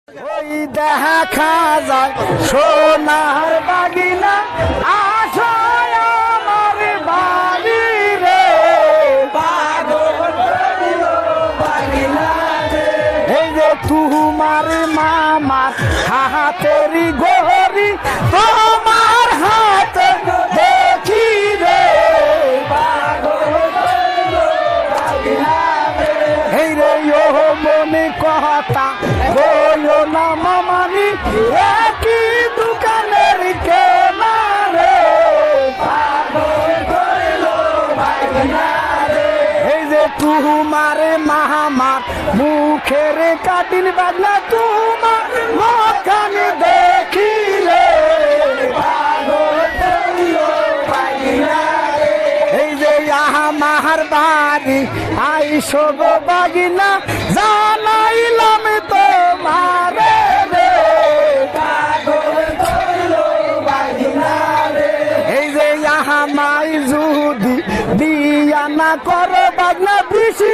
ওই দেখা যায় সোনার বাগিনা আসো আমার বাড়ি রে এই যে তোমার মামার হাতেরি গহরি তোমার হাত দেখি রে এই রে ও মনে কথা বলো না মামানি একই দোকানের কেনা রে এই যে তোমার মামার মুখের কাটিন বাগনা তোমার মুখানে দেখি রে এই যে আমার বাড়ি আইসো গো বাগিনা জানাইলাম তোমারে রে এই যে আমায় যদি বিয়া না করো বাগনা বেশি